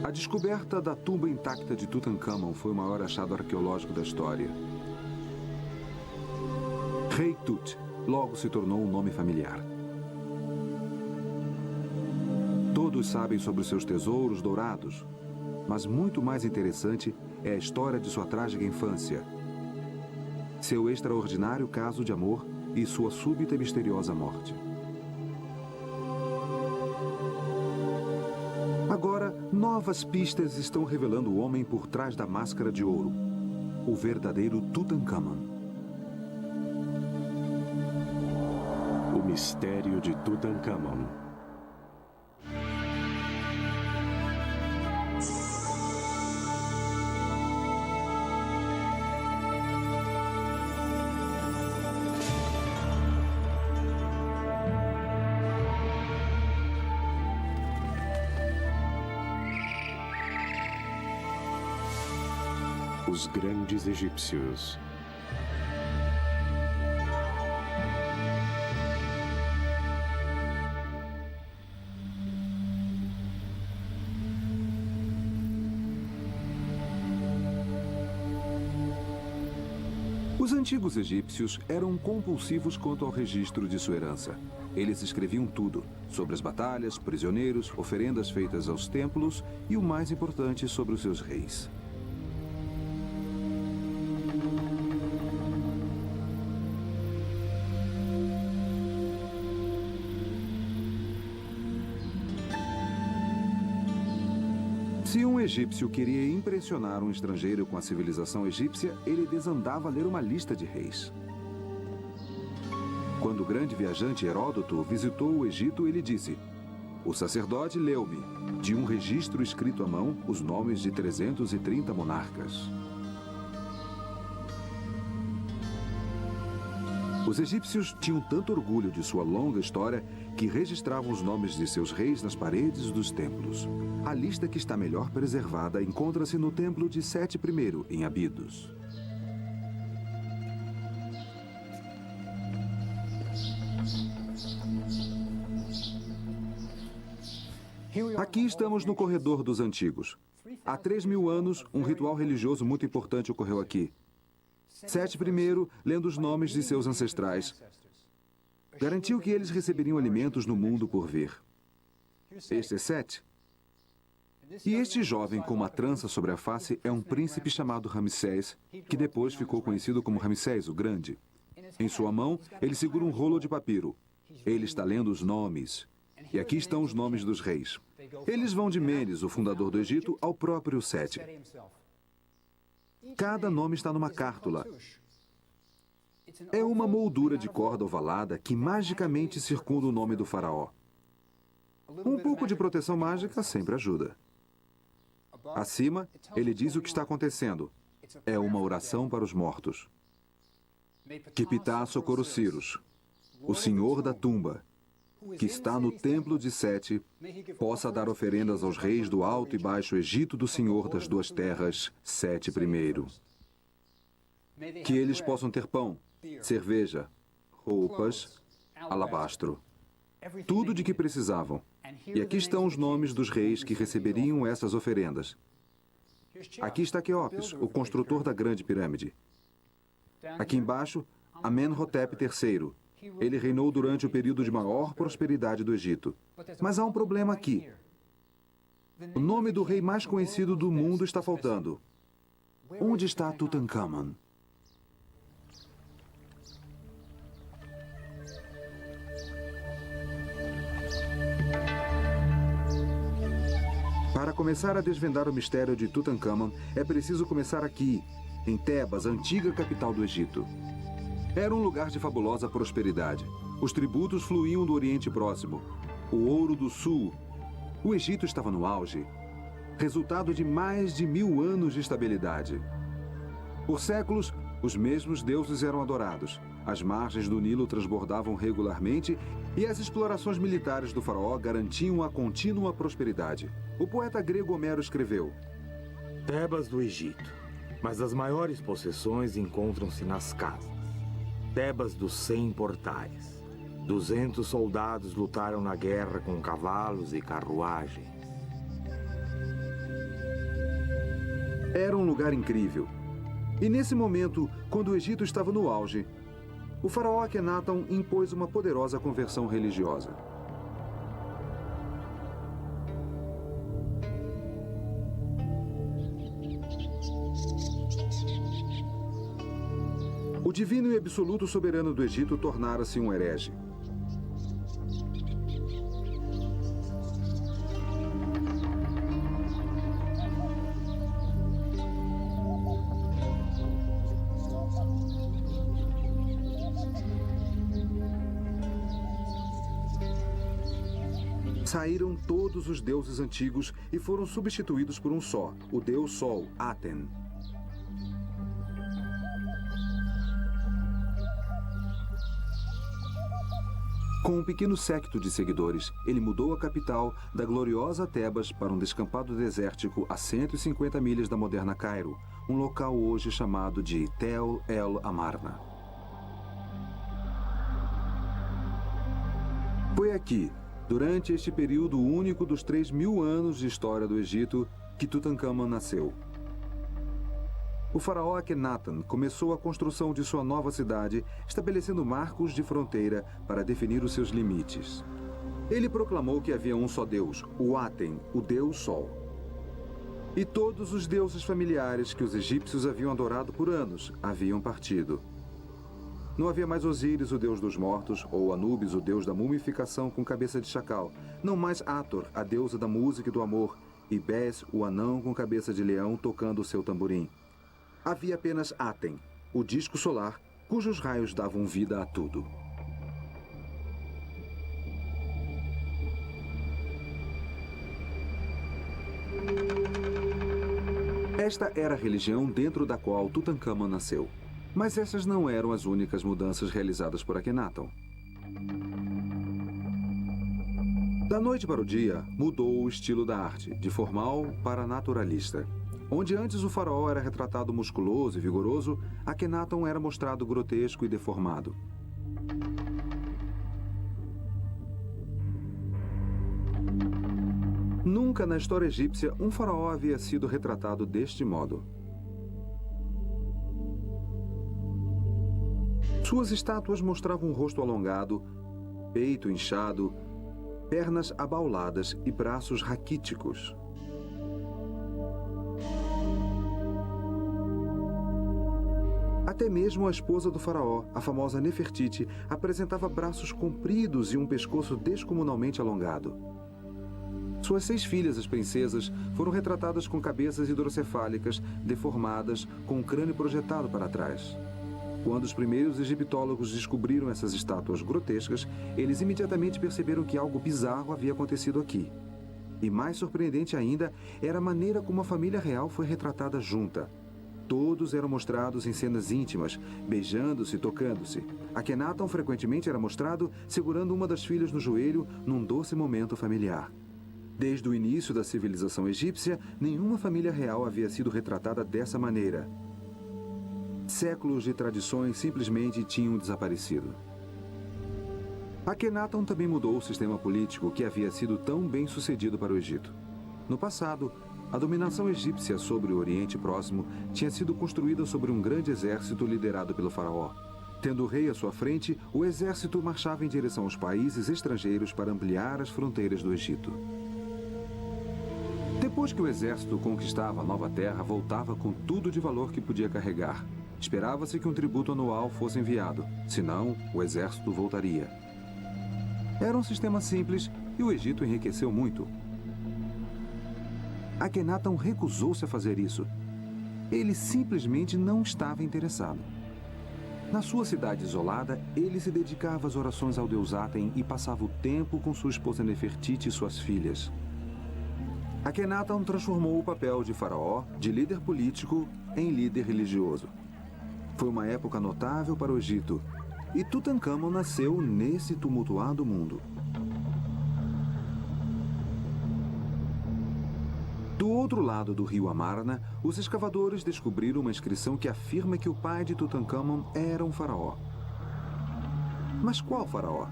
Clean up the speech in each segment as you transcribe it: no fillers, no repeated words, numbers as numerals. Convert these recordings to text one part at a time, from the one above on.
A descoberta da tumba intacta de Tutancâmon foi o maior achado arqueológico da história. Rei Tut logo se tornou um nome familiar. Todos sabem sobre os seus tesouros dourados, mas muito mais interessante é a história de sua trágica infância, seu extraordinário caso de amor e sua súbita e misteriosa morte. Agora, novas pistas estão revelando o homem por trás da máscara de ouro, o verdadeiro Tutancâmon. O mistério de Tutancâmon. Os grandes egípcios. Os antigos egípcios eram compulsivos quanto ao registro de sua herança. Eles escreviam tudo, sobre as batalhas, prisioneiros, oferendas feitas aos templos e o mais importante, sobre os seus reis. Se um egípcio queria impressionar um estrangeiro com a civilização egípcia, ele desandava a ler uma lista de reis. Quando o grande viajante Heródoto visitou o Egito, ele disse: "O sacerdote leu-me, de um registro escrito à mão, os nomes de 330 monarcas." Os egípcios tinham tanto orgulho de sua longa história que registravam os nomes de seus reis nas paredes dos templos. A lista que está melhor preservada encontra-se no templo de Sete I, em Abidos. Aqui estamos no corredor dos antigos. Há 3.000 anos, um ritual religioso muito importante ocorreu aqui. Sete I, lendo os nomes de seus ancestrais, garantiu que eles receberiam alimentos no mundo por vir. Este é Sete. E este jovem com uma trança sobre a face é um príncipe chamado Ramsés, que depois ficou conhecido como Ramsés o Grande. Em sua mão, ele segura um rolo de papiro. Ele está lendo os nomes. E aqui estão os nomes dos reis. Eles vão de Menes, o fundador do Egito, ao próprio Sete. Cada nome está numa cártula. É uma moldura de corda ovalada que magicamente circunda o nome do faraó. Um pouco de proteção mágica sempre ajuda. Acima, ele diz o que está acontecendo. É uma oração para os mortos. Kipitá Socorro-Cyrus, o senhor da tumba, que está no templo de Sete, possa dar oferendas aos reis do Alto e Baixo Egito do Senhor das Duas Terras, Sete I. Que eles possam ter pão, cerveja, roupas, alabastro, tudo de que precisavam. E aqui estão os nomes dos reis que receberiam essas oferendas. Aqui está Quéopes, o construtor da Grande Pirâmide. Aqui embaixo, Amenhotep III. Ele reinou durante o período de maior prosperidade do Egito. Mas há um problema aqui. O nome do rei mais conhecido do mundo está faltando. Onde está Tutancâmon? Para começar a desvendar o mistério de Tutancâmon, é preciso começar aqui, em Tebas, a antiga capital do Egito. Era um lugar de fabulosa prosperidade. Os tributos fluíam do Oriente Próximo. O ouro do Sul. O Egito estava no auge, resultado de mais de 1000 anos de estabilidade. Por séculos, os mesmos deuses eram adorados. As margens do Nilo transbordavam regularmente e as explorações militares do faraó garantiam a contínua prosperidade. O poeta grego Homero escreveu: Tebas do Egito, mas as maiores possessões encontram-se nas casas. Tebas dos 100 portais. 200 soldados lutaram na guerra com cavalos e carruagens. Era um lugar incrível. E nesse momento, quando o Egito estava no auge, o faraó Akenaton impôs uma poderosa conversão religiosa. O divino e absoluto soberano do Egito tornara-se um herege. Saíram todos os deuses antigos e foram substituídos por um só, o deus Sol, Aten. Com um pequeno séquito de seguidores, ele mudou a capital da gloriosa Tebas para um descampado desértico a 150 milhas da moderna Cairo, um local hoje chamado de Tel El Amarna. Foi aqui, durante este período único dos 3.000 anos de história do Egito, que Tutankhamon nasceu. O faraó Akhenaten começou a construção de sua nova cidade, estabelecendo marcos de fronteira para definir os seus limites. Ele proclamou que havia um só Deus, o Aten, o Deus Sol. E todos os deuses familiares que os egípcios haviam adorado por anos haviam partido. Não havia mais Osíris, o deus dos mortos, ou Anubis, o deus da mumificação com cabeça de chacal. Não mais Hathor, a deusa da música e do amor, e Bes, o anão com cabeça de leão tocando o seu tamborim. Havia apenas Aten, o disco solar, cujos raios davam vida a tudo. Esta era a religião dentro da qual Tutankhamon nasceu. Mas essas não eram as únicas mudanças realizadas por Akhenaton. Da noite para o dia, mudou o estilo da arte, de formal para naturalista. Onde antes o faraó era retratado musculoso e vigoroso, Akhenaton era mostrado grotesco e deformado. Nunca na história egípcia um faraó havia sido retratado deste modo. Suas estátuas mostravam um rosto alongado, peito inchado, pernas abauladas e braços raquíticos. Até mesmo a esposa do faraó, a famosa Nefertiti, apresentava braços compridos e um pescoço descomunalmente alongado. Suas 6 filhas, as princesas, foram retratadas com cabeças hidrocefálicas, deformadas, com o crânio projetado para trás. Quando os primeiros egiptólogos descobriram essas estátuas grotescas, eles imediatamente perceberam que algo bizarro havia acontecido aqui. E mais surpreendente ainda era a maneira como a família real foi retratada junta. Todos eram mostrados em cenas íntimas, beijando-se e tocando-se. Akhenaton frequentemente era mostrado segurando uma das filhas no joelho num doce momento familiar. Desde o início da civilização egípcia, nenhuma família real havia sido retratada dessa maneira. Séculos de tradições simplesmente tinham desaparecido. Akhenaton também mudou o sistema político que havia sido tão bem sucedido para o Egito. No passado, a dominação egípcia sobre o Oriente Próximo tinha sido construída sobre um grande exército liderado pelo faraó. Tendo o rei à sua frente, o exército marchava em direção aos países estrangeiros para ampliar as fronteiras do Egito. Depois que o exército conquistava a nova terra, voltava com tudo de valor que podia carregar. Esperava-se que um tributo anual fosse enviado, senão o exército voltaria. Era um sistema simples e o Egito enriqueceu muito. Akhenaton recusou-se a fazer isso. Ele simplesmente não estava interessado. Na sua cidade isolada, ele se dedicava às orações ao deus Aten e passava o tempo com sua esposa Nefertiti e suas filhas. Akhenaton transformou o papel de faraó, de líder político, em líder religioso. Foi uma época notável para o Egito, e Tutankhamon nasceu nesse tumultuado mundo. Do outro lado do rio Amarna, os escavadores descobriram uma inscrição que afirma que o pai de Tutankhamon era um faraó. Mas qual faraó?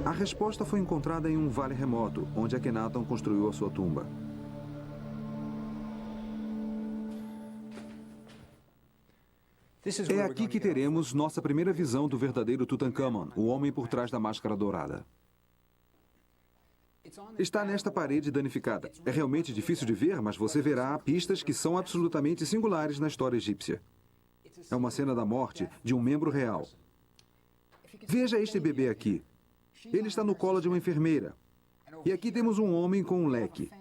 A resposta foi encontrada em um vale remoto, onde Akhenaton construiu a sua tumba. É aqui que teremos nossa primeira visão do verdadeiro Tutankhamon, o homem por trás da máscara dourada. Está nesta parede danificada. É realmente difícil de ver, mas você verá pistas que são absolutamente singulares na história egípcia. É uma cena da morte de um membro real. Veja este bebê aqui. Ele está no colo de uma enfermeira. E aqui temos um homem com um leque.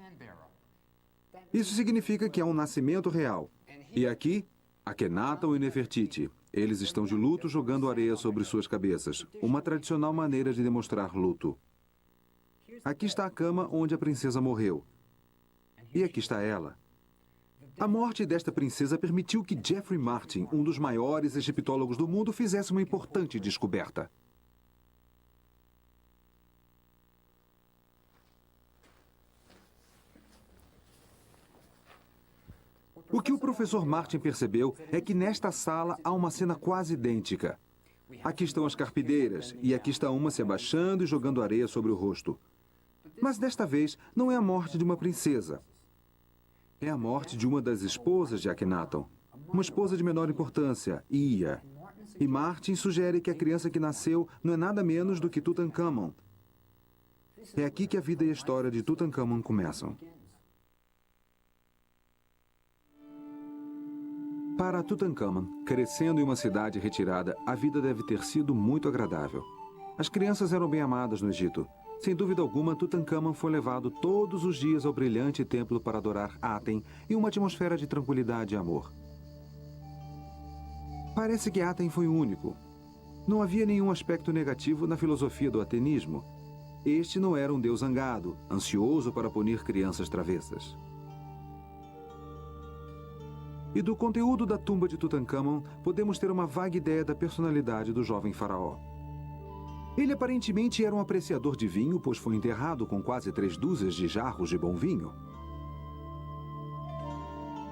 Isso significa que há um nascimento real. E aqui, Akhenaton e Nefertiti. Eles estão de luto jogando areia sobre suas cabeças. Uma tradicional maneira de demonstrar luto. Aqui está a cama onde a princesa morreu. E aqui está ela. A morte desta princesa permitiu que Jeffrey Martin, um dos maiores egiptólogos do mundo, fizesse uma importante descoberta. O que o professor Martin percebeu é que nesta sala há uma cena quase idêntica. Aqui estão as carpideiras, e aqui está uma se abaixando e jogando areia sobre o rosto. Mas desta vez não é a morte de uma princesa. É a morte de uma das esposas de Akhenaton. Uma esposa de menor importância, Ia. E Martin sugere que a criança que nasceu não é nada menos do que Tutankhamon. É aqui que a vida e a história de Tutankhamon começam. Para Tutankhamon, crescendo em uma cidade retirada, a vida deve ter sido muito agradável. As crianças eram bem amadas no Egito. Sem dúvida alguma, Tutankhamon foi levado todos os dias ao brilhante templo para adorar Aten em uma atmosfera de tranquilidade e amor. Parece que Aten foi o único. Não havia nenhum aspecto negativo na filosofia do atenismo. Este não era um deus zangado, ansioso para punir crianças travessas. E do conteúdo da tumba de Tutankhamon, podemos ter uma vaga ideia da personalidade do jovem faraó. Ele aparentemente era um apreciador de vinho, pois foi enterrado com quase 3 dúzias de jarros de bom vinho.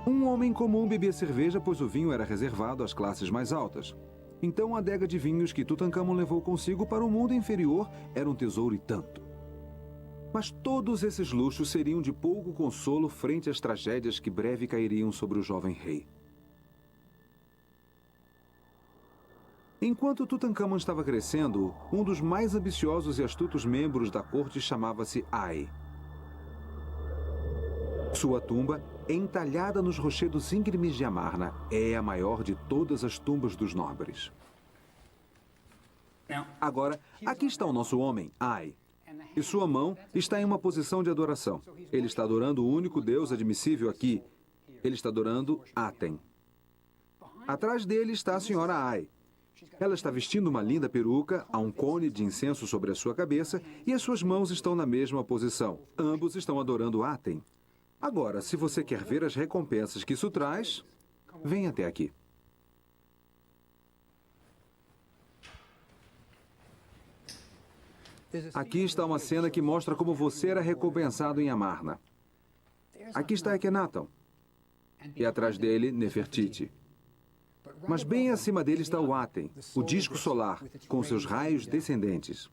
Um homem comum bebia cerveja, pois o vinho era reservado às classes mais altas. Então a adega de vinhos que Tutankhamon levou consigo para o mundo inferior era um tesouro e tanto. Mas todos esses luxos seriam de pouco consolo frente às tragédias que breve cairiam sobre o jovem rei. Enquanto Tutankhamon estava crescendo, um dos mais ambiciosos e astutos membros da corte chamava-se Ai. Sua tumba, entalhada nos rochedos íngremes de Amarna, é a maior de todas as tumbas dos nobres. Agora, aqui está o nosso homem, Ai. E sua mão está em uma posição de adoração. Ele está adorando o único Deus admissível aqui. Ele está adorando Aten. Atrás dele está a senhora Ai. Ela está vestindo uma linda peruca, há um cone de incenso sobre a sua cabeça e as suas mãos estão na mesma posição. Ambos estão adorando Aten. Agora, se você quer ver as recompensas que isso traz, venha até aqui. Aqui está uma cena que mostra como você era recompensado em Amarna. Aqui está Akhenaton. E atrás dele, Nefertiti. Mas bem acima dele está o Aten, o disco solar, com seus raios descendentes.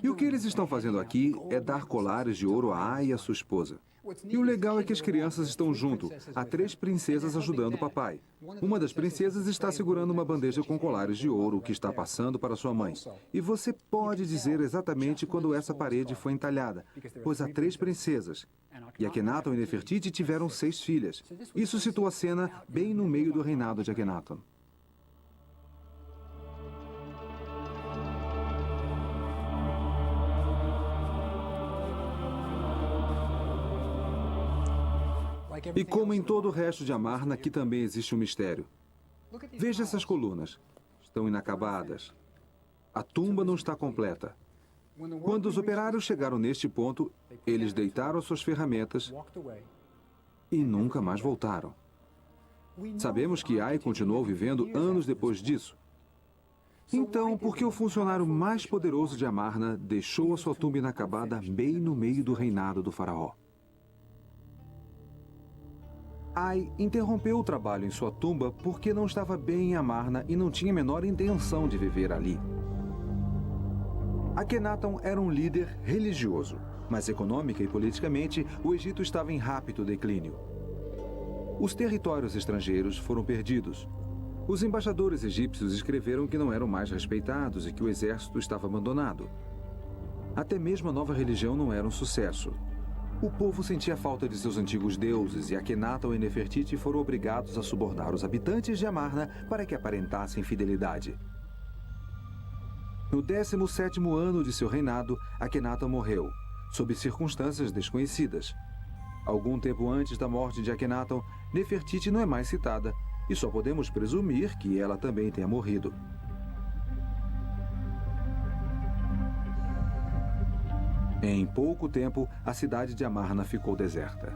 E o que eles estão fazendo aqui é dar colares de ouro a Ai e a sua esposa. E o legal é que as crianças estão junto. Há 3 princesas ajudando o papai. Uma das princesas está segurando uma bandeja com colares de ouro que está passando para sua mãe. E você pode dizer exatamente quando essa parede foi entalhada, pois há 3 princesas. E Akhenaton e Nefertiti tiveram 6 filhas. Isso situa a cena bem no meio do reinado de Akhenaton. E como em todo o resto de Amarna, aqui também existe um mistério. Veja essas colunas. Estão inacabadas. A tumba não está completa. Quando os operários chegaram neste ponto, eles deitaram suas ferramentas e nunca mais voltaram. Sabemos que Ai continuou vivendo anos depois disso. Então, por que o funcionário mais poderoso de Amarna deixou a sua tumba inacabada bem no meio do reinado do faraó? Ai interrompeu o trabalho em sua tumba porque não estava bem em Amarna e não tinha a menor intenção de viver ali. Akhenaton era um líder religioso, mas econômica e politicamente o Egito estava em rápido declínio. Os territórios estrangeiros foram perdidos. Os embaixadores egípcios escreveram que não eram mais respeitados e que o exército estava abandonado. Até mesmo a nova religião não era um sucesso. O povo sentia falta de seus antigos deuses e Akhenaton e Nefertiti foram obrigados a subornar os habitantes de Amarna para que aparentassem fidelidade. No 17º ano de seu reinado, Akhenaton morreu, sob circunstâncias desconhecidas. Algum tempo antes da morte de Akhenaton, Nefertiti não é mais citada, e só podemos presumir que ela também tenha morrido. Em pouco tempo, a cidade de Amarna ficou deserta.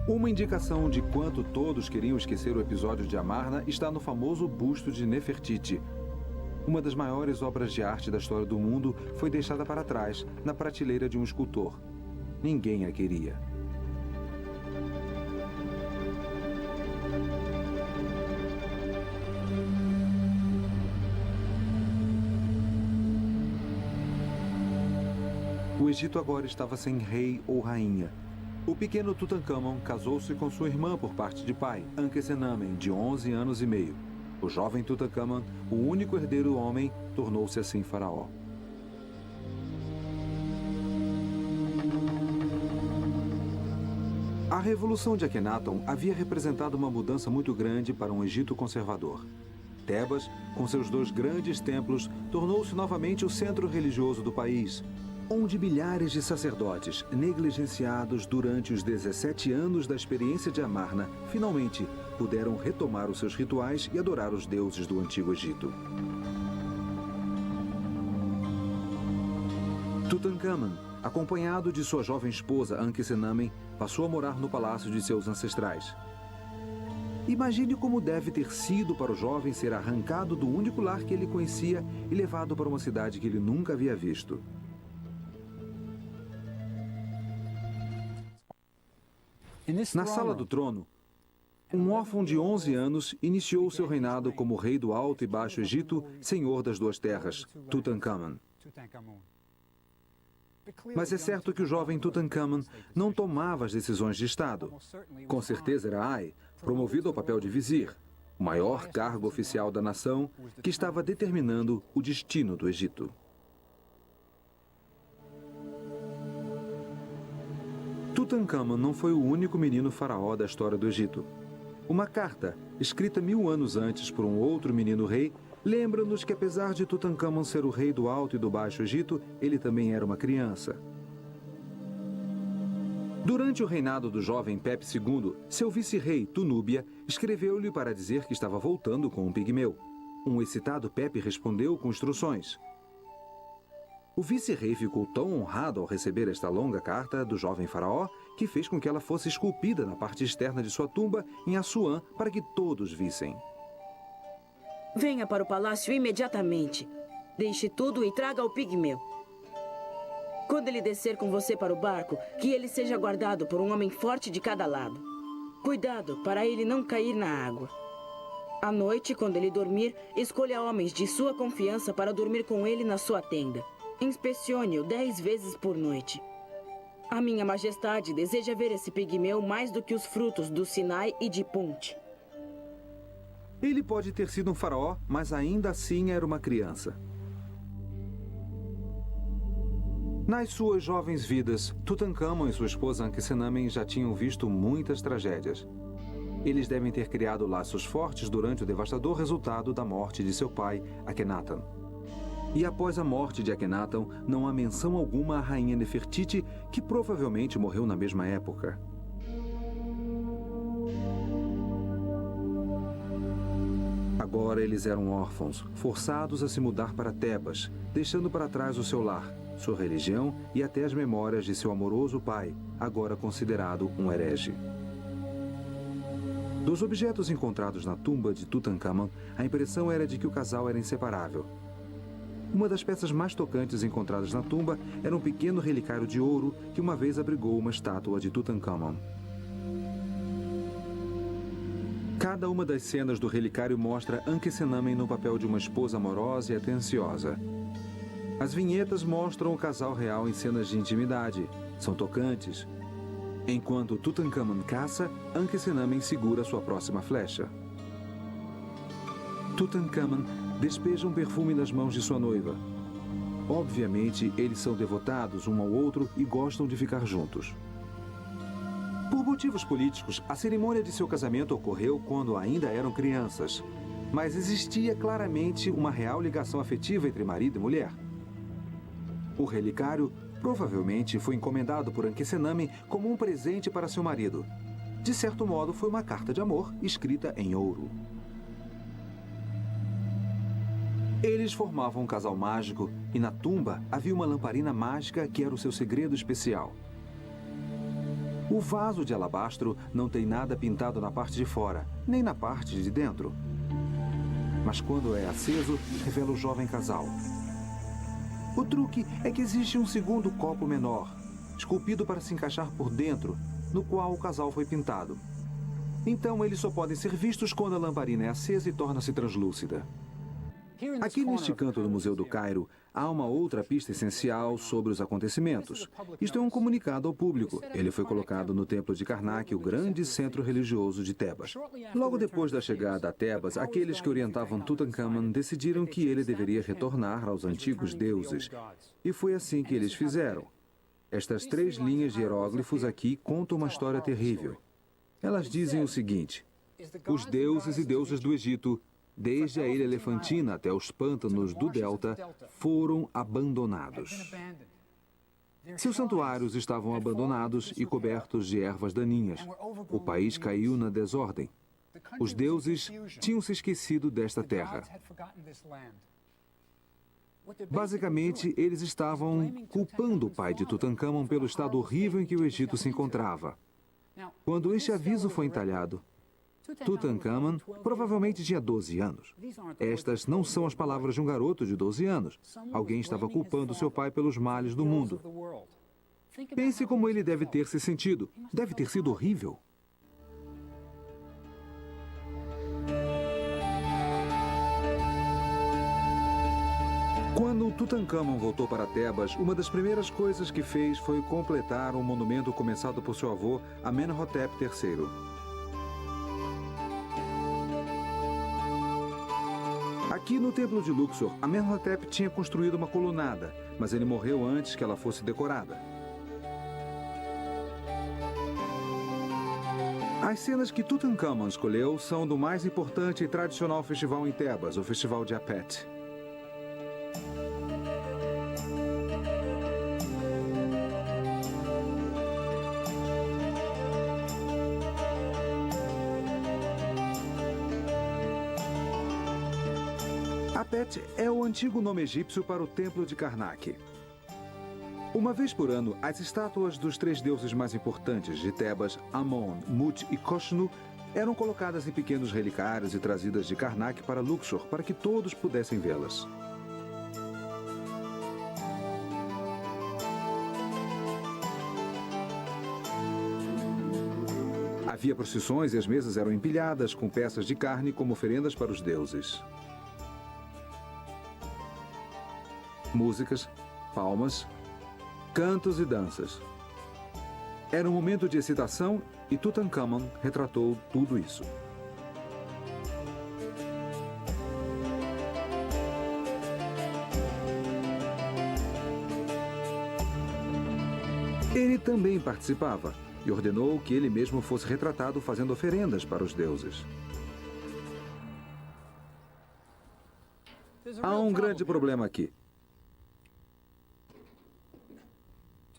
Uma indicação de quanto todos queriam esquecer o episódio de Amarna está no famoso busto de Nefertiti. Uma das maiores obras de arte da história do mundo foi deixada para trás, na prateleira de um escultor. Ninguém a queria. O Egito agora estava sem rei ou rainha. O pequeno Tutankhamon casou-se com sua irmã por parte de pai, Ankhesenamen, de 11 anos e meio. O jovem Tutankhamon, o único herdeiro homem, tornou-se assim faraó. A Revolução de Akhenaton havia representado uma mudança muito grande para um Egito conservador. Tebas, com seus 2 grandes templos, tornou-se novamente o centro religioso do país, onde milhares de sacerdotes, negligenciados durante os 17 anos da experiência de Amarna, finalmente puderam retomar os seus rituais e adorar os deuses do Antigo Egito. Tutankhamon, acompanhado de sua jovem esposa Ankhesenamen, passou a morar no palácio de seus ancestrais. Imagine como deve ter sido para o jovem ser arrancado do único lar que ele conhecia e levado para uma cidade que ele nunca havia visto. Na sala do trono, um órfão de 11 anos iniciou seu reinado como rei do Alto e Baixo Egito, senhor das 2 terras, Tutankhamon. Mas é certo que o jovem Tutankhamon não tomava as decisões de Estado. Com certeza era Ai, promovido ao papel de vizir, o maior cargo oficial da nação, que estava determinando o destino do Egito. Tutankhamon não foi o único menino faraó da história do Egito. Uma carta, escrita 1000 anos antes por um outro menino rei, lembra-nos que apesar de Tutankhamon ser o rei do Alto e do Baixo Egito, ele também era uma criança. Durante o reinado do jovem Pepe II, seu vice-rei, Tunúbia, escreveu-lhe para dizer que estava voltando com um pigmeu. Um excitado Pepe respondeu com instruções. O vice-rei ficou tão honrado ao receber esta longa carta do jovem faraó que fez com que ela fosse esculpida na parte externa de sua tumba em Assuã para que todos vissem. Venha para o palácio imediatamente. Deixe tudo e traga o pigmeu. Quando ele descer com você para o barco, que ele seja guardado por um homem forte de cada lado. Cuidado para ele não cair na água. À noite, quando ele dormir, escolha homens de sua confiança para dormir com ele na sua tenda. Inspecione-o 10 vezes por noite. A minha majestade deseja ver esse pigmeu mais do que os frutos do Sinai e de Punt. Ele pode ter sido um faraó, mas ainda assim era uma criança. Nas suas jovens vidas, Tutankhamon e sua esposa Ankhesenamen já tinham visto muitas tragédias. Eles devem ter criado laços fortes durante o devastador resultado da morte de seu pai, Akhenaton. E após a morte de Akhenaton, não há menção alguma à rainha Nefertiti, que provavelmente morreu na mesma época. Agora eles eram órfãos, forçados a se mudar para Tebas, deixando para trás o seu lar, sua religião e até as memórias de seu amoroso pai, agora considerado um herege. Dos objetos encontrados na tumba de Tutankhamon, a impressão era de que o casal era inseparável. Uma das peças mais tocantes encontradas na tumba era um pequeno relicário de ouro que uma vez abrigou uma estátua de Tutankhamon. Cada uma das cenas do relicário mostra Ankhesenamen no papel de uma esposa amorosa e atenciosa. As vinhetas mostram o casal real em cenas de intimidade. São tocantes. Enquanto Tutankhamun caça, Ankhesenamen segura sua próxima flecha. Tutankhamun despeja um perfume nas mãos de sua noiva. Obviamente, eles são devotados um ao outro e gostam de ficar juntos. Por motivos políticos, a cerimônia de seu casamento ocorreu quando ainda eram crianças. Mas existia claramente uma real ligação afetiva entre marido e mulher. O relicário provavelmente foi encomendado por Ankhesenamen como um presente para seu marido. De certo modo, foi uma carta de amor escrita em ouro. Eles formavam um casal mágico e na tumba havia uma lamparina mágica que era o seu segredo especial. O vaso de alabastro não tem nada pintado na parte de fora, nem na parte de dentro. Mas quando é aceso, revela o jovem casal. O truque é que existe um segundo copo menor, esculpido para se encaixar por dentro, no qual o casal foi pintado. Então, eles só podem ser vistos quando a lamparina é acesa e torna-se translúcida. Aqui neste canto do Museu do Cairo, há uma outra pista essencial sobre os acontecimentos. Isto é um comunicado ao público. Ele foi colocado no Templo de Karnak, o grande centro religioso de Tebas. Logo depois da chegada a Tebas, aqueles que orientavam Tutankhamun decidiram que ele deveria retornar aos antigos deuses. E foi assim que eles fizeram. Estas 3 linhas de hieróglifos aqui contam uma história terrível. Elas dizem o seguinte: os deuses e deusas do Egito, desde a ilha Elefantina até os pântanos do Delta, foram abandonados. Seus santuários estavam abandonados e cobertos de ervas daninhas. O país caiu na desordem. Os deuses tinham se esquecido desta terra. Basicamente, eles estavam culpando o pai de Tutankhamun pelo estado horrível em que o Egito se encontrava. Quando este aviso foi entalhado, Tutankhamun provavelmente tinha 12 anos. Estas não são as palavras de um garoto de 12 anos. Alguém estava culpando seu pai pelos males do mundo. Pense como ele deve ter se sentido. Deve ter sido horrível. Quando Tutankhamun voltou para Tebas, uma das primeiras coisas que fez foi completar um monumento começado por seu avô, Amenhotep III. Aqui no Templo de Luxor, Amenhotep tinha construído uma colunada, mas ele morreu antes que ela fosse decorada. As cenas que Tutankhamun escolheu são do mais importante e tradicional festival em Tebas, o Festival de Apet. Apet é o antigo nome egípcio para o Templo de Karnak. Uma vez por ano, as estátuas dos 3 deuses mais importantes de Tebas, Amon, Mut e Koshnu, eram colocadas em pequenos relicários e trazidas de Karnak para Luxor para que todos pudessem vê-las. Havia procissões e as mesas eram empilhadas com peças de carne como oferendas para os deuses. Músicas, palmas, cantos e danças. Era um momento de excitação e Tutankhamun retratou tudo isso. Ele também participava e ordenou que ele mesmo fosse retratado fazendo oferendas para os deuses. Há um grande problema aqui.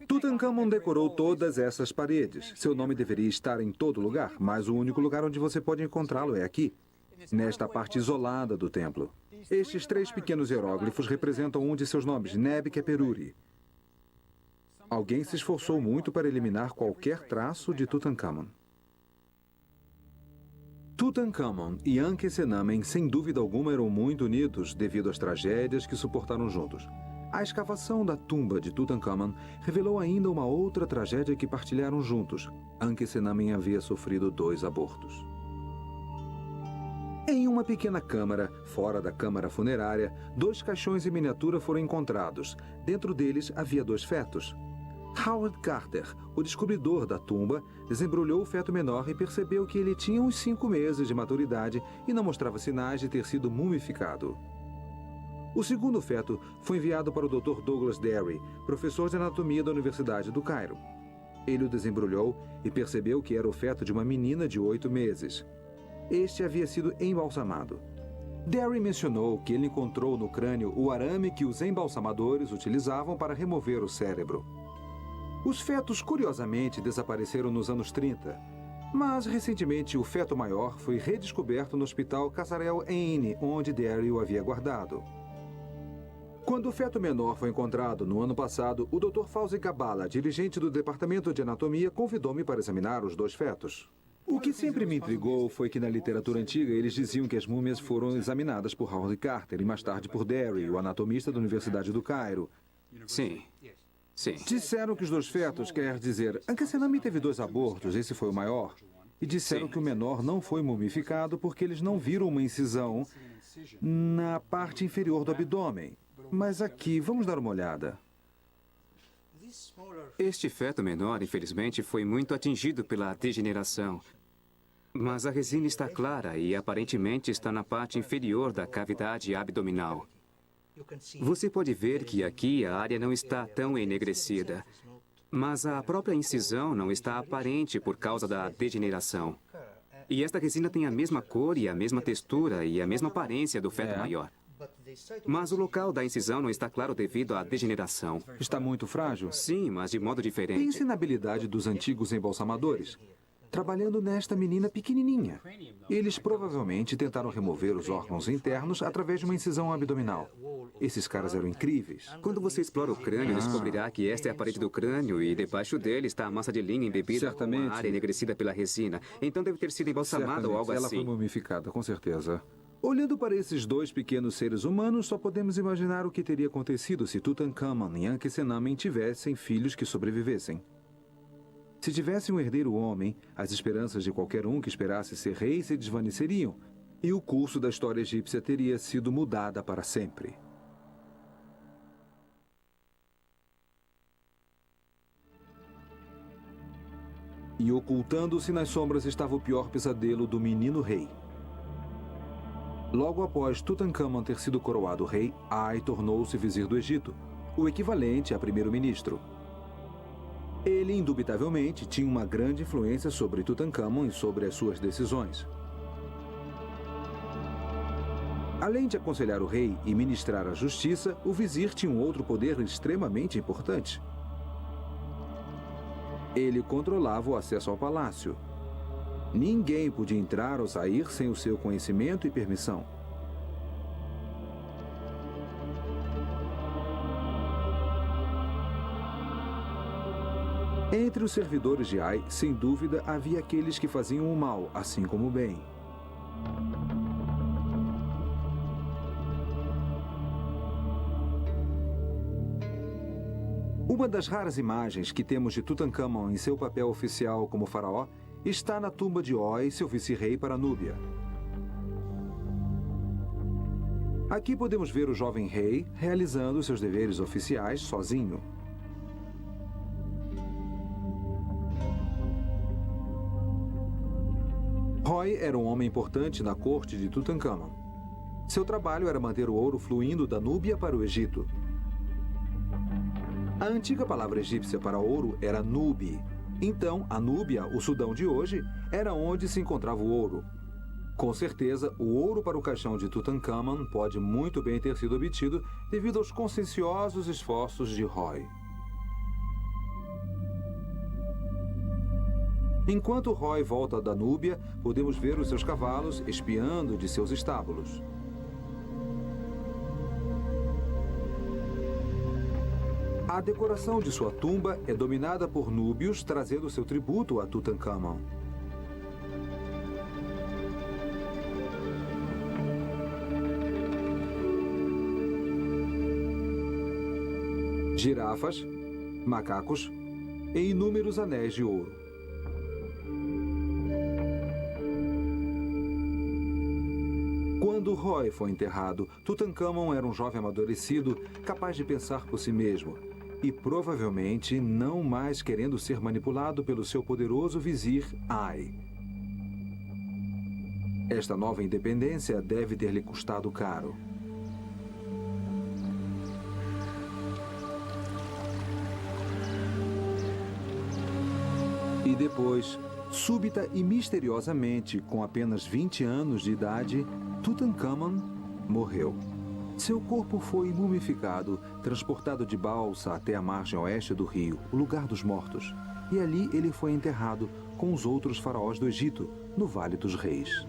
Tutankhamun decorou todas essas paredes. Seu nome deveria estar em todo lugar, mas o único lugar onde você pode encontrá-lo é aqui, nesta parte isolada do templo. Estes 3 pequenos hieróglifos representam um de seus nomes, Neb-Keperuri. Alguém se esforçou muito para eliminar qualquer traço de Tutankhamun. Tutankhamun e Ankhesenamen, sem dúvida alguma, eram muito unidos devido às tragédias que suportaram juntos. A escavação da tumba de Tutankhamun revelou ainda uma outra tragédia que partilharam juntos. Ankhesenamen havia sofrido 2 abortos. Em uma pequena câmara, fora da câmara funerária, 2 caixões em miniatura foram encontrados. Dentro deles havia 2 fetos. Howard Carter, o descobridor da tumba, desembrulhou o feto menor e percebeu que ele tinha uns 5 meses de maturidade e não mostrava sinais de ter sido mumificado. O segundo feto foi enviado para o Dr. Douglas Derry, professor de anatomia da Universidade do Cairo. Ele o desembrulhou e percebeu que era o feto de uma menina de 8 meses. Este havia sido embalsamado. Derry mencionou que ele encontrou no crânio o arame que os embalsamadores utilizavam para remover o cérebro. Os fetos, curiosamente, desapareceram nos anos 30, mas recentemente o feto maior foi redescoberto no Hospital Kasarel Ain, onde Derry o havia guardado. Quando o feto menor foi encontrado no ano passado, o Dr. Fauzi Gabala, dirigente do Departamento de Anatomia, convidou-me para examinar os 2 fetos. O que sempre me intrigou foi que na literatura antiga eles diziam que as múmias foram examinadas por Howard Carter e mais tarde por Derry, o anatomista da Universidade do Cairo. Sim. Sim. Disseram que os 2 fetos, quer dizer, Ankhesenamun teve 2 abortos, esse foi o maior. E disseram que o menor não foi mumificado porque eles não viram uma incisão na parte inferior do abdômen. Mas aqui, vamos dar uma olhada. Este feto menor, infelizmente, foi muito atingido pela degeneração. Mas a resina está clara e aparentemente está na parte inferior da cavidade abdominal. Você pode ver que aqui a área não está tão enegrecida, mas a própria incisão não está aparente por causa da degeneração. E esta resina tem a mesma cor e a mesma textura e a mesma aparência do feto maior. Mas o local da incisão não está claro devido à degeneração. Está muito frágil? Sim, mas de modo diferente. Pense na habilidade dos antigos embalsamadores, trabalhando nesta menina pequenininha. Eles provavelmente tentaram remover os órgãos internos através de uma incisão abdominal. Esses caras eram incríveis. Quando você explora o crânio, descobrirá que esta é a parede do crânio e debaixo dele está a massa de linha embebida com Certamente. a área enegrecida pela resina. Então deve ter sido embalsamada ou algo Ela foi assim. mumificada, com certeza. Olhando para esses 2 pequenos seres humanos, só podemos imaginar o que teria acontecido se Tutankhamun e Ankhesenamun tivessem filhos que sobrevivessem. Se tivesse um herdeiro homem, as esperanças de qualquer um que esperasse ser rei se desvaneceriam, e o curso da história egípcia teria sido mudada para sempre. E ocultando-se nas sombras estava o pior pesadelo do menino rei. Logo após Tutankhamun ter sido coroado rei, Ai tornou-se vizir do Egito, o equivalente a primeiro-ministro. Ele, indubitavelmente, tinha uma grande influência sobre Tutankhamun e sobre as suas decisões. Além de aconselhar o rei e ministrar a justiça, o vizir tinha um outro poder extremamente importante. Ele controlava o acesso ao palácio. Ninguém podia entrar ou sair sem o seu conhecimento e permissão. Entre os servidores de Ai, sem dúvida, havia aqueles que faziam o mal, assim como o bem. Uma das raras imagens que temos de Tutankhamun em seu papel oficial como faraó está na tumba de Oi, seu vice-rei para Núbia. Aqui podemos ver o jovem rei realizando seus deveres oficiais sozinho. Roy era um homem importante na corte de Tutankhamun. Seu trabalho era manter o ouro fluindo da Núbia para o Egito. A antiga palavra egípcia para ouro era Nubi. Então, a Núbia, o Sudão de hoje, era onde se encontrava o ouro. Com certeza, o ouro para o caixão de Tutankhamun pode muito bem ter sido obtido devido aos conscienciosos esforços de Roy. Enquanto Roy volta da Núbia, podemos ver os seus cavalos espiando de seus estábulos. A decoração de sua tumba é dominada por núbios, trazendo seu tributo a Tutankhamun. Girafas, macacos e inúmeros anéis de ouro. Quando Roy foi enterrado, Tutankhamun era um jovem amadurecido, capaz de pensar por si mesmo. e provavelmente não mais querendo ser manipulado pelo seu poderoso vizir Ai. Esta nova independência deve ter lhe custado caro. E depois, súbita e misteriosamente, com apenas 20 anos de idade, Tutankhamon morreu. Seu corpo foi mumificado, transportado de balsa até a margem oeste do rio, o lugar dos mortos. E ali ele foi enterrado com os outros faraós do Egito, no Vale dos Reis.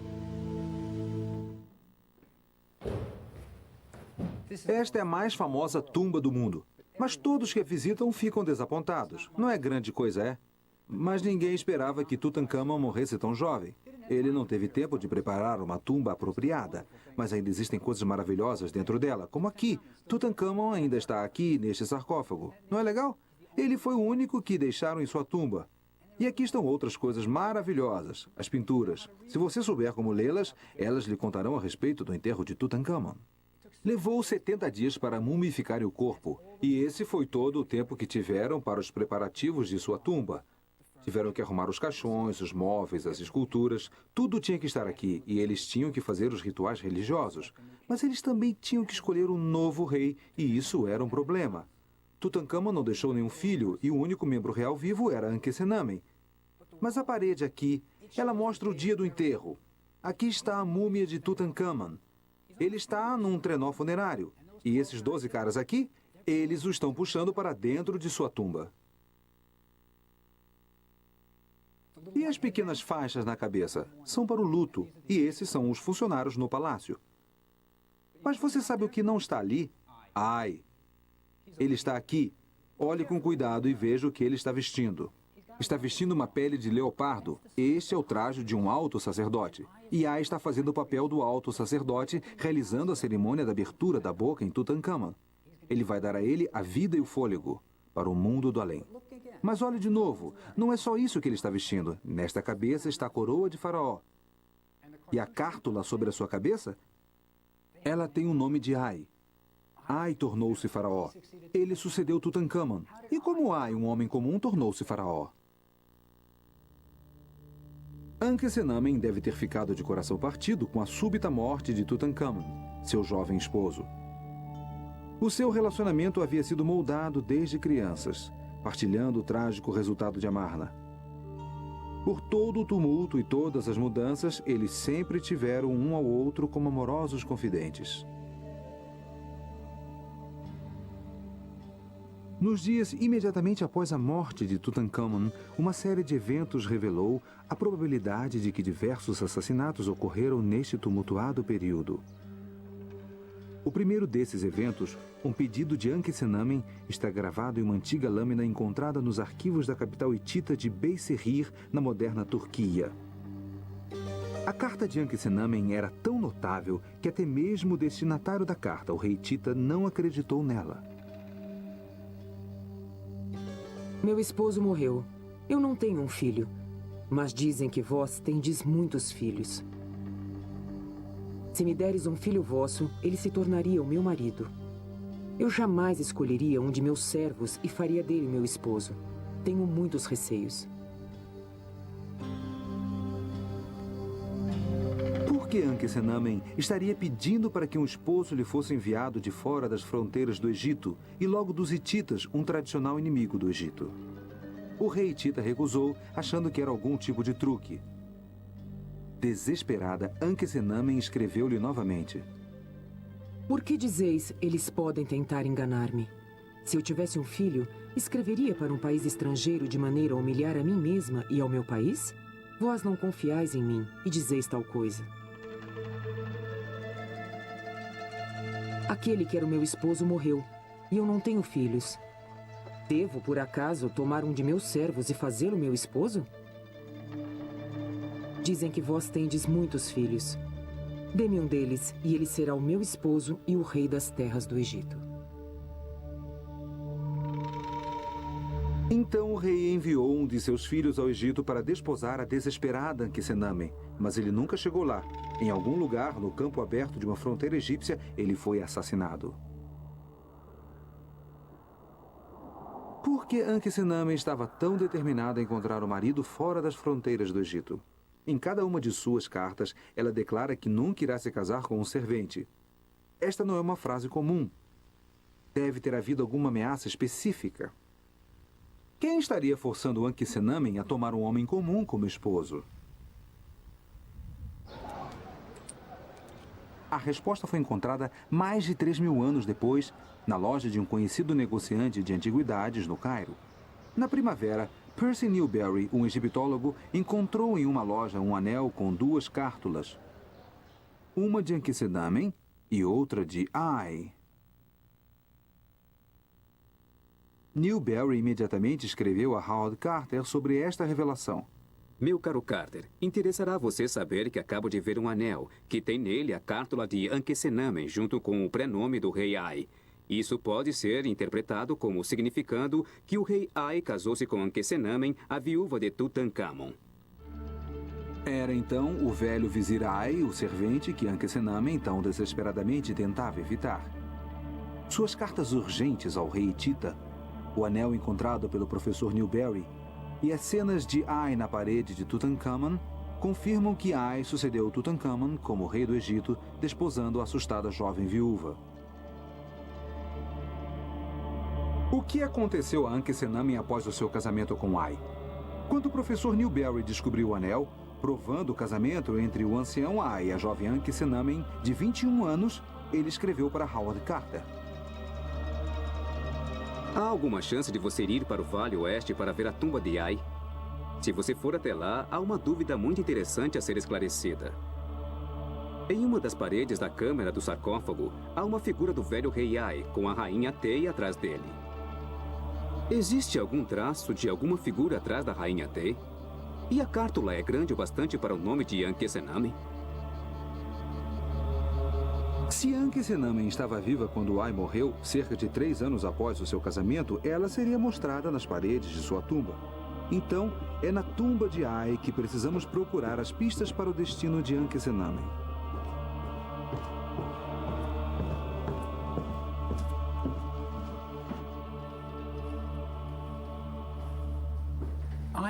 Esta é a mais famosa tumba do mundo. Mas todos que a visitam ficam desapontados. Não é grande coisa, é? Mas ninguém esperava que Tutankhamon morresse tão jovem. Ele não teve tempo de preparar uma tumba apropriada. Mas ainda existem coisas maravilhosas dentro dela, como aqui. Tutankhamon ainda está aqui, neste sarcófago. Não é legal? Ele foi o único que deixaram em sua tumba. E aqui estão outras coisas maravilhosas, as pinturas. Se você souber como lê-las, elas lhe contarão a respeito do enterro de Tutankhamon. Levou 70 dias para mumificar o corpo. E esse foi todo o tempo que tiveram para os preparativos de sua tumba. Tiveram que arrumar os caixões, os móveis, as esculturas. Tudo tinha que estar aqui e eles tinham que fazer os rituais religiosos. Mas eles também tinham que escolher um novo rei e isso era um problema. Tutankhamon não deixou nenhum filho e o único membro real vivo era Ankhesenamen. Mas a parede aqui, ela mostra o dia do enterro. Aqui está a múmia de Tutankhamon. Ele está num trenó funerário. E esses 12 caras aqui, eles o estão puxando para dentro de sua tumba. E as pequenas faixas na cabeça são para o luto, e esses são os funcionários no palácio. Mas você sabe o que não está ali? Ai! Ele está aqui. Olhe com cuidado e veja o que ele está vestindo. Está vestindo uma pele de leopardo. Este é o traje de um alto sacerdote. E Ai está fazendo o papel do alto sacerdote, realizando a cerimônia da abertura da boca em Tutankhamon. Ele vai dar a ele a vida e o fôlego para o mundo do além. Mas olhe de novo, não é só isso que ele está vestindo. Nesta cabeça está a coroa de faraó. E a cártula sobre a sua cabeça? Ela tem o nome de Ai. Ai tornou-se faraó. Ele sucedeu Tutankhamon. E como Ai, um homem comum, tornou-se faraó? Ankhesenamen deve ter ficado de coração partido com a súbita morte de Tutankhamon, seu jovem esposo. O seu relacionamento havia sido moldado desde crianças, partilhando o trágico resultado de Amarna. Por todo o tumulto e todas as mudanças, eles sempre tiveram um ao outro como amorosos confidentes. Nos dias imediatamente após a morte de Tutankhamon, uma série de eventos revelou a probabilidade de que diversos assassinatos ocorreram neste tumultuado período. O primeiro desses eventos, um pedido de Ankhesenamen, está gravado em uma antiga lâmina encontrada nos arquivos da capital hitita de Beyserrir, na moderna Turquia. A carta de Ankhesenamen era tão notável que até mesmo o destinatário da carta, o rei hitita, não acreditou nela. Meu esposo morreu. Eu não tenho um filho, mas dizem que vós tendes muitos filhos. Se me deres um filho vosso, ele se tornaria o meu marido. Eu jamais escolheria um de meus servos e faria dele meu esposo. Tenho muitos receios. Por que Ankhesenamen estaria pedindo para que um esposo lhe fosse enviado de fora das fronteiras do Egito e logo dos hititas, um tradicional inimigo do Egito? O rei hitita recusou, achando que era algum tipo de truque. Desesperada, Ankhesenamen escreveu-lhe novamente. Por que dizeis, eles podem tentar enganar-me? Se eu tivesse um filho, escreveria para um país estrangeiro de maneira a humilhar a mim mesma e ao meu país? Vós não confiais em mim e dizeis tal coisa. Aquele que era o meu esposo morreu, e eu não tenho filhos. Devo, por acaso, tomar um de meus servos e fazê-lo meu esposo? Dizem que vós tendes muitos filhos. Dê-me um deles, e ele será o meu esposo e o rei das terras do Egito. Então o rei enviou um de seus filhos ao Egito para desposar a desesperada Ankhesenamen, mas ele nunca chegou lá. Em algum lugar, no campo aberto de uma fronteira egípcia, ele foi assassinado. Por que Ankhesenamen estava tão determinada a encontrar o marido fora das fronteiras do Egito? Em cada uma de suas cartas, ela declara que nunca irá se casar com um servente. Esta não é uma frase comum. Deve ter havido alguma ameaça específica. Quem estaria forçando Ankhesenamen a tomar um homem comum como esposo? A resposta foi encontrada mais de 3.000 anos depois, na loja de um conhecido negociante de antiguidades no Cairo. Na primavera, Percy Newberry, um egiptólogo, encontrou em uma loja um anel com 2 cártulas. Uma de Ankhesenamen e outra de Ai. Newberry imediatamente escreveu a Howard Carter sobre esta revelação. Meu caro Carter, interessará você saber que acabo de ver um anel, que tem nele a cártula de Ankhesenamen junto com o prenome do rei Ai. Isso pode ser interpretado como significando que o rei Ai casou-se com Ankhesenamen, a viúva de Tutankhamon. Era então o velho vizir Ai, o servente que Ankhesenamen tão desesperadamente tentava evitar. Suas cartas urgentes ao rei Hitita, o anel encontrado pelo professor Newberry e as cenas de Ai na parede de Tutankhamon confirmam que Ai sucedeu Tutankhamon como rei do Egito, desposando a assustada jovem viúva. O que aconteceu a Ankhesenamen após o seu casamento com Ai? Quando o professor Newberry descobriu o anel, provando o casamento entre o ancião Ai e a jovem Ankhesenamen, de 21 anos, ele escreveu para Howard Carter. Há alguma chance de você ir para o Vale Oeste para ver a tumba de Ai? Se você for até lá, há uma dúvida muito interessante a ser esclarecida. Em uma das paredes da câmara do sarcófago, há uma figura do velho rei Ai, com a rainha Tei atrás dele. Existe algum traço de alguma figura atrás da rainha Tei? E a cártula é grande o bastante para o nome de Ankhesenamen? Se Ankhesenamen estava viva quando Ai morreu, cerca de 3 anos após o seu casamento, ela seria mostrada nas paredes de sua tumba. Então, é na tumba de Ai que precisamos procurar as pistas para o destino de Ankhesenamen.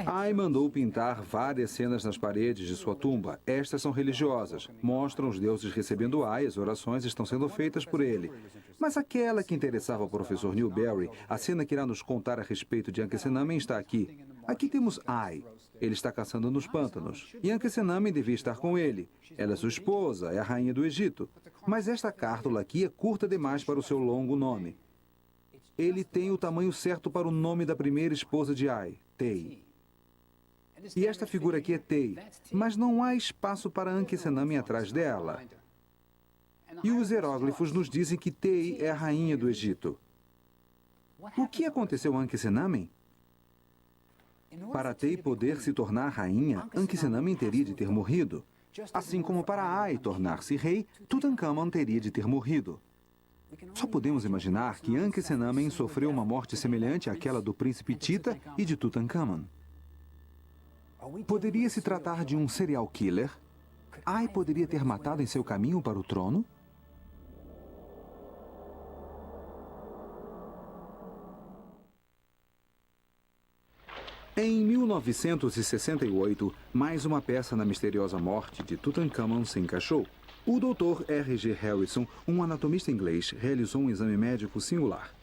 Ai mandou pintar várias cenas nas paredes de sua tumba. Estas são religiosas. Mostram os deuses recebendo Ai, as orações estão sendo feitas por ele. Mas aquela que interessava ao professor Newberry, a cena que irá nos contar a respeito de Ankhesenamen está aqui. Aqui temos Ai. Ele está caçando nos pântanos. E Ankhesenamen devia estar com ele. Ela é sua esposa, é a rainha do Egito. Mas esta cártula aqui é curta demais para o seu longo nome. Ele tem o tamanho certo para o nome da primeira esposa de Ai, Tei. E esta figura aqui é Tei, mas não há espaço para Ankhesenamen atrás dela. E os hieróglifos nos dizem que Tei é a rainha do Egito. O que aconteceu a Ankhesenamen? Para Tei poder se tornar rainha, Ankhesenamen teria de ter morrido. Assim como para Ai tornar-se rei, Tutankhamon teria de ter morrido. Só podemos imaginar que Ankhesenamen sofreu uma morte semelhante àquela do príncipe Tita e de Tutankhamon. Poderia se tratar de um serial killer? Ai poderia ter matado em seu caminho para o trono? Em 1968, mais uma peça na misteriosa morte de Tutankhamon se encaixou. O Dr. R.G. Harrison, um anatomista inglês, realizou um exame médico singular.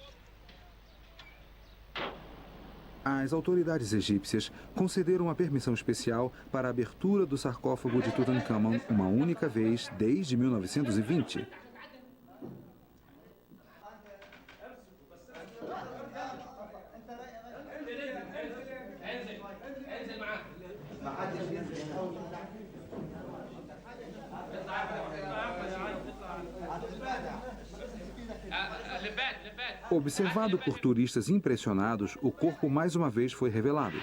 As autoridades egípcias concederam uma permissão especial para a abertura do sarcófago de Tutankhamon uma única vez desde 1920. Observado por turistas impressionados, o corpo mais uma vez foi revelado.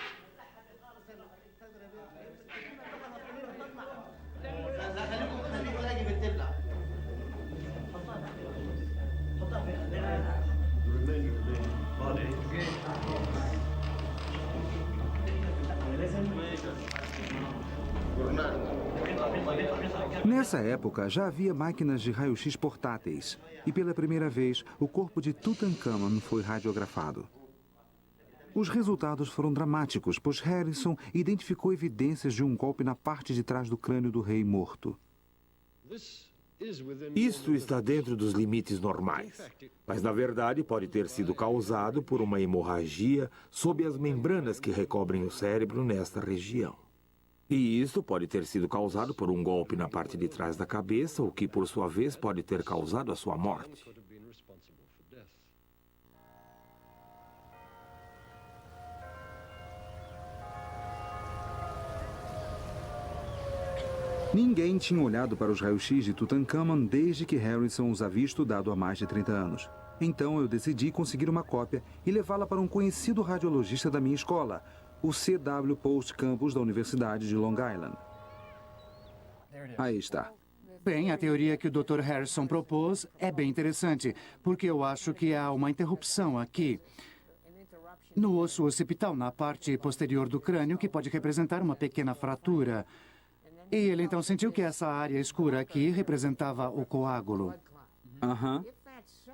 Nessa época, já havia máquinas de raio-x portáteis, e pela primeira vez, o corpo de Tutankhamon foi radiografado. Os resultados foram dramáticos, pois Harrison identificou evidências de um golpe na parte de trás do crânio do rei morto. Isto está dentro dos limites normais, mas na verdade pode ter sido causado por uma hemorragia sob as membranas que recobrem o cérebro nesta região. E isto pode ter sido causado por um golpe na parte de trás da cabeça, o que por sua vez pode ter causado a sua morte. Ninguém tinha olhado para os raios-x de Tutankhamon desde que Harrison os havia estudado há mais de 30 anos. Então eu decidi conseguir uma cópia e levá-la para um conhecido radiologista da minha escola, o C.W. Post Campus da Universidade de Long Island. Aí está. Bem, a teoria que o Dr. Harrison propôs é bem interessante, porque eu acho que há uma interrupção aqui no osso occipital, na parte posterior do crânio, que pode representar uma pequena fratura. E ele então sentiu que essa área escura aqui representava o coágulo. Aham.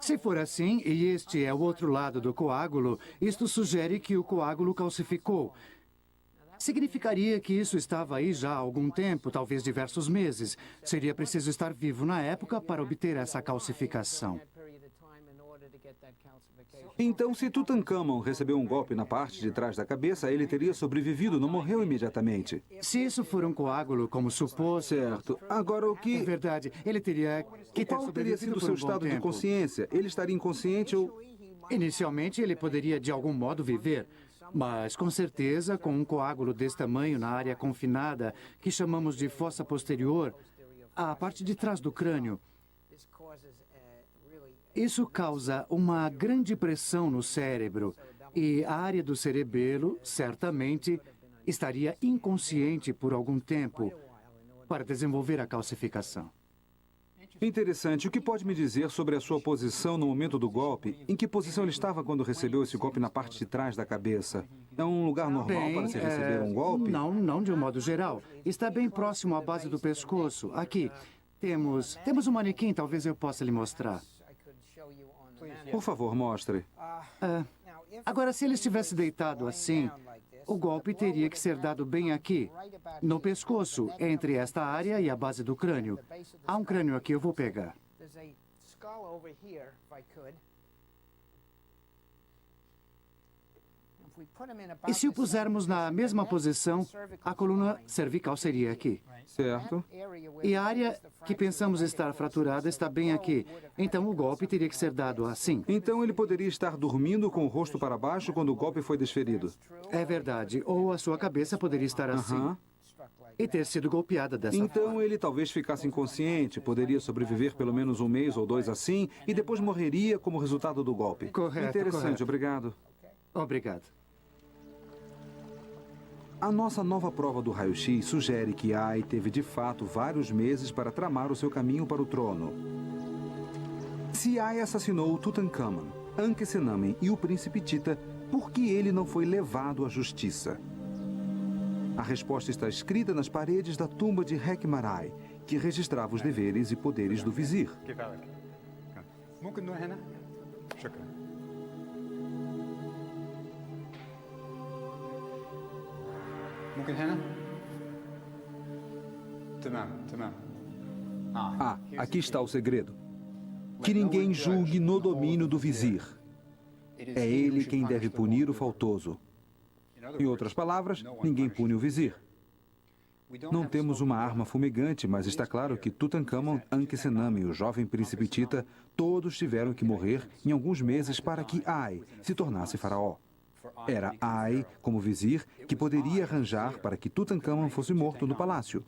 Se for assim, e este é o outro lado do coágulo, isto sugere que o coágulo calcificou. Significaria que isso estava aí já há algum tempo, talvez diversos meses. Seria preciso estar vivo na época para obter essa calcificação. Então, se Tutankhamon recebeu um golpe na parte de trás da cabeça, ele teria sobrevivido, não morreu imediatamente. Se isso for um coágulo, como supôs... Certo. Agora, o É que... verdade, ele teria que ter Qual teria sobrevivido sido o por seu um bom estado de tempo. consciência? Ele estaria inconsciente ou... Inicialmente, ele poderia de algum modo viver, mas com certeza, com um coágulo desse tamanho na área confinada, que chamamos de fossa posterior, a parte de trás do crânio, isso causa uma grande pressão no cérebro e a área do cerebelo, certamente, estaria inconsciente por algum tempo para desenvolver a calcificação. Interessante. O que pode me dizer sobre a sua posição no momento do golpe? Em que posição ele estava quando recebeu esse golpe na parte de trás da cabeça? É um lugar normal para se receber um golpe? Não de um modo geral. Está bem próximo à base do pescoço. Aqui, temos um manequim, talvez eu possa lhe mostrar. Por favor, mostre. Agora, se ele estivesse deitado assim, o golpe teria que ser dado bem aqui, no pescoço, entre esta área e a base do crânio. Há um crânio aqui, eu vou pegar. E se o pusermos na mesma posição, a coluna cervical seria aqui. Certo. E a área que pensamos estar fraturada está bem aqui. Então o golpe teria que ser dado assim. Então ele poderia estar dormindo com o rosto para baixo quando o golpe foi desferido. É verdade. Ou a sua cabeça poderia estar assim. E ter sido golpeada dessa forma. Então ele talvez ficasse inconsciente, poderia sobreviver pelo menos um mês ou dois assim, e depois morreria como resultado do golpe. Correto, Interessante, correto. obrigado. Obrigado. A nossa nova prova do raio-x sugere que Ai teve de fato vários meses para tramar o seu caminho para o trono. Se Ai assassinou Tutankhamon, Ankhesenamen e o príncipe Tita, por que ele não foi levado à justiça? A resposta está escrita nas paredes da tumba de Hekmarai, que registrava os deveres e poderes do vizir. ممكن نروح هنا؟ شكرا. ممكن هنا؟ تمام. Ah, aqui está o segredo. Que ninguém julgue no domínio do vizir. É ele quem deve punir o faltoso. Em outras palavras, ninguém pune o vizir. Não temos uma arma fumegante, mas está claro que Tutankhamon, Ankhesenamen e o jovem príncipe Tita todos tiveram que morrer em alguns meses para que Ai se tornasse faraó. Era Ai, como vizir, que poderia arranjar para que Tutankhamon fosse morto no palácio.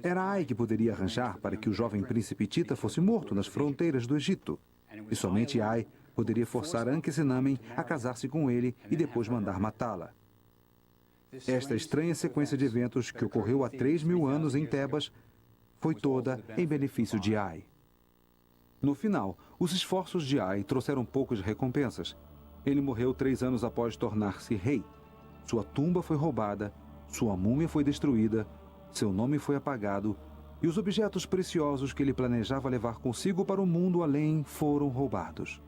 Era Ai que poderia arranjar para que o jovem príncipe Tita fosse morto nas fronteiras do Egito. E somente Ai poderia forçar Ankhesenamen a casar-se com ele e depois mandar matá-la. Esta estranha sequência de eventos que ocorreu há 3.000 anos em Tebas foi toda em benefício de Ai. No final, os esforços de Ai trouxeram poucas recompensas. Ele morreu 3 anos após tornar-se rei. Sua tumba foi roubada, sua múmia foi destruída, seu nome foi apagado e os objetos preciosos que ele planejava levar consigo para o mundo além foram roubados.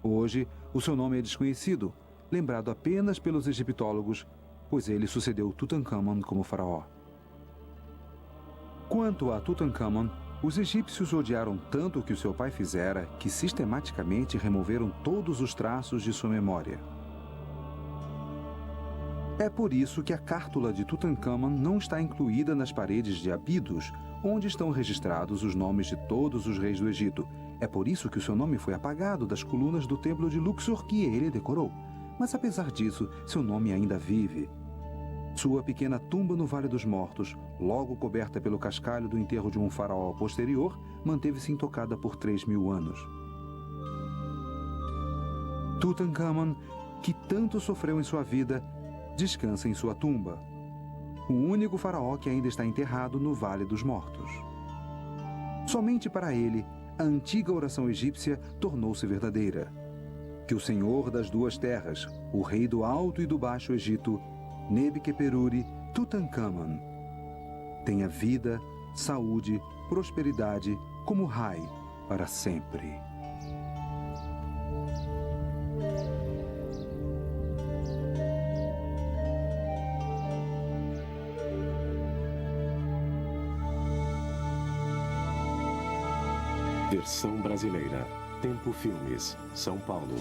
Hoje, o seu nome é desconhecido, lembrado apenas pelos egiptólogos, pois ele sucedeu Tutankhamon como faraó. Quanto a Tutankhamon, os egípcios odiaram tanto o que o seu pai fizera que sistematicamente removeram todos os traços de sua memória. É por isso que a cártula de Tutankhamon não está incluída nas paredes de Abidos, onde estão registrados os nomes de todos os reis do Egito. É por isso que o seu nome foi apagado das colunas do templo de Luxor que ele decorou. Mas apesar disso, seu nome ainda vive. Sua pequena tumba no Vale dos Mortos, logo coberta pelo cascalho do enterro de um faraó posterior, manteve-se intocada por 3.000 anos. Tutankhamon, que tanto sofreu em sua vida, descansa em sua tumba. O único faraó que ainda está enterrado no Vale dos Mortos. Somente para ele, a antiga oração egípcia tornou-se verdadeira. Que o Senhor das duas terras, o rei do Alto e do Baixo Egito, Nebiqueperuri Tutankhamon, tenha vida, saúde, prosperidade como Rai para sempre. Versão brasileira. Tempo Filmes, São Paulo.